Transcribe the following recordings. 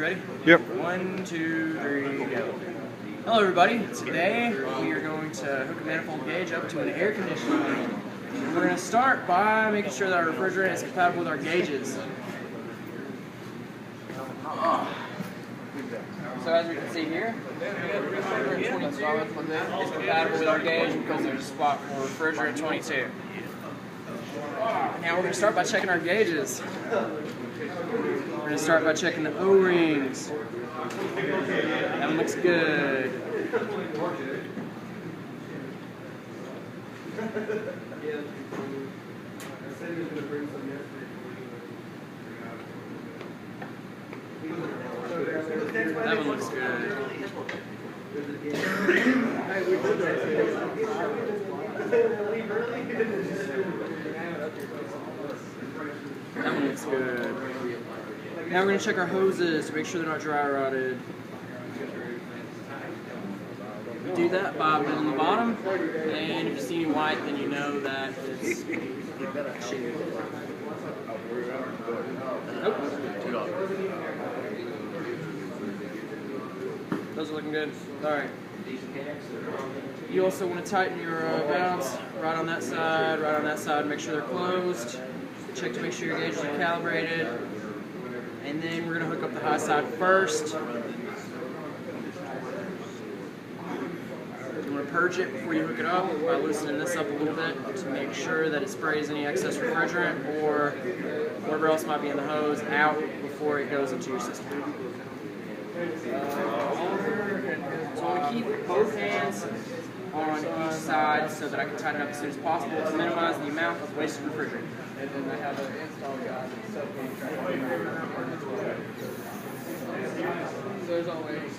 ready? Yep. 1, 2, 3, go. Hello everybody. Today we are going to hook a manifold gauge up to an air conditioner unit. We're going to start by making sure that our refrigerant is compatible with our gauges. So as we can see here, refrigerant 22 is compatible with our gauge because there's a spot for refrigerant 22. Now we're going to start by checking our gauges. We're going to start by checking the O-rings. That one looks good. That one looks good. That one looks good. Now we're going to check our hoses to make sure they're not dry rotted. We do that by bending the bottom, and if you see any white, then you know that it's shitty. Nope. Those are looking good. Alright. You also want to tighten your valves right on that side, make sure they're closed. Check to make sure your gauges are calibrated. And then we're going to hook up the high side first. You want to purge it before you hook it up by loosening this up a little bit to make sure that it sprays any excess refrigerant or whatever else might be in the hose out before it goes into your system. So I want to keep both hands on each side so that I can tighten it up as soon as possible to minimize the amount of wasted refrigerant. And then I have an install guide that's so there's always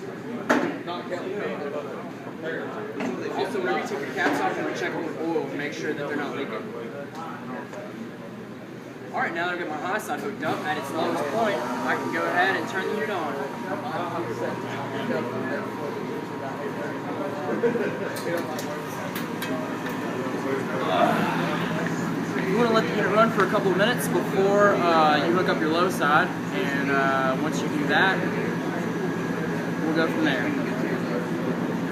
not calculated. Also, whenever you take your caps off, you want to check them with oil to make sure that they're not leaking. Alright, now that I've got my high side hooked up at its lowest point, I can go ahead and turn the unit on. You want to let the unit run for a couple of minutes before you hook up your low side, and once you do that, we'll go from there.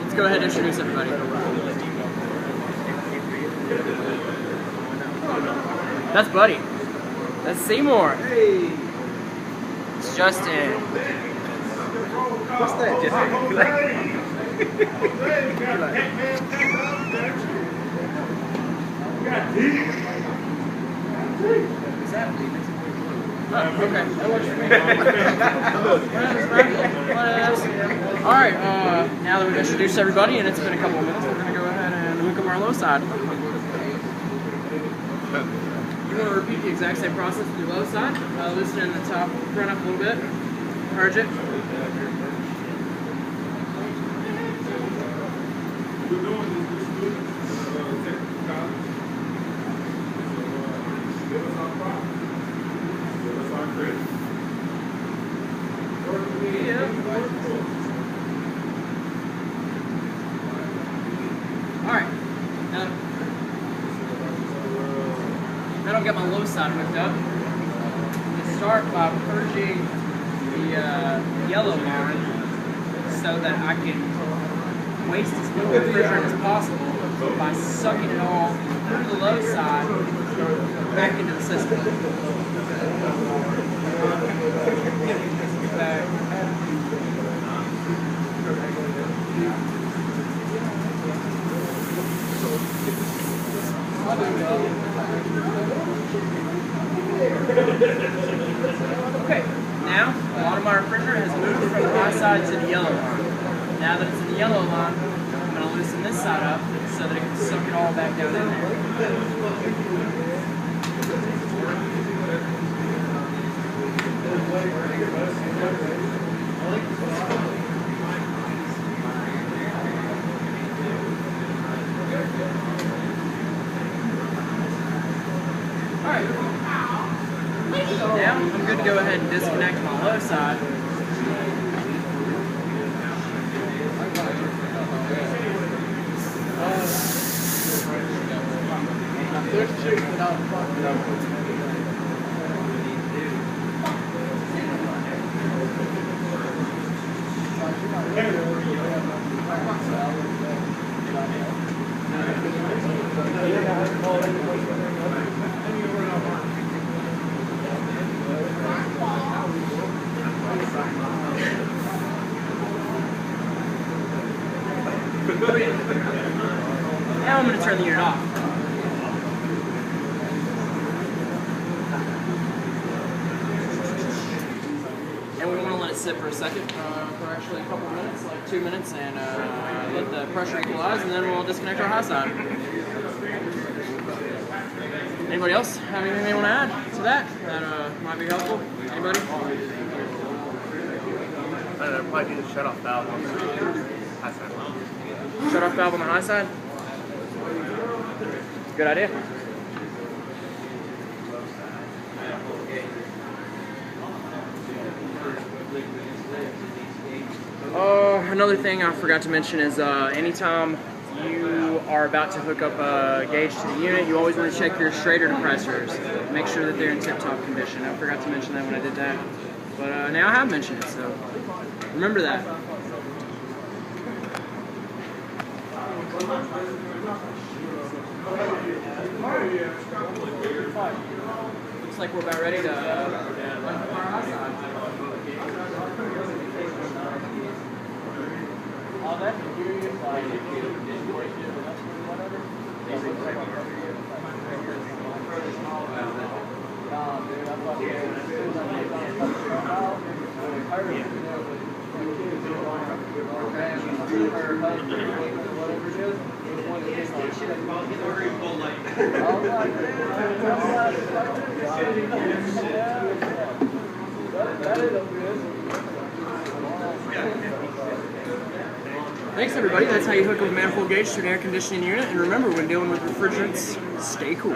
Let's go ahead and introduce everybody. That's Buddy. That's Seymour. Hey. It's Justin. What's that, Justin? Is that okay, that works for me. Alright, now that we've introduced everybody and it's been a couple of minutes, we're going to go ahead and hook up our low side. You want to repeat the exact same process with your low side. Loosen the top front up a little bit, purge it. Alright, now I've got my low side hooked up. I'm going to start by purging the yellow line so that I can waste as little refrigerant as possible by sucking it all through the low side back into the system. Okay, now a lot of my refrigerant has moved from the high side to the yellow line. Now that it's in the yellow line, I'm going to loosen this side up so that it can suck it all back down in there. Alright. Now I'm good to go ahead and disconnect my low side. Now I'm going to turn the unit off. And we want to let it sit for a second, for actually a couple of minutes, like 2 minutes, and let the pressure equalize, and then we'll disconnect our high side. Anybody else have anything they want to add to that might be helpful? Anybody? I'd probably do the shut-off valve on the high side. Shut-off valve on the high side? Good idea. Another thing I forgot to mention is anytime you are about to hook up a gauge to the unit, you always want to check your straightener depressors. Make sure that they're in tip-top condition. I forgot to mention that when I did that. But now I have mentioned it, so remember that. Looks like we're about ready to unhook our high side. All that curious, like, whatever. Thanks everybody, that's how you hook up a manifold gauge to an air conditioning unit, and remember, when dealing with refrigerants, stay cool.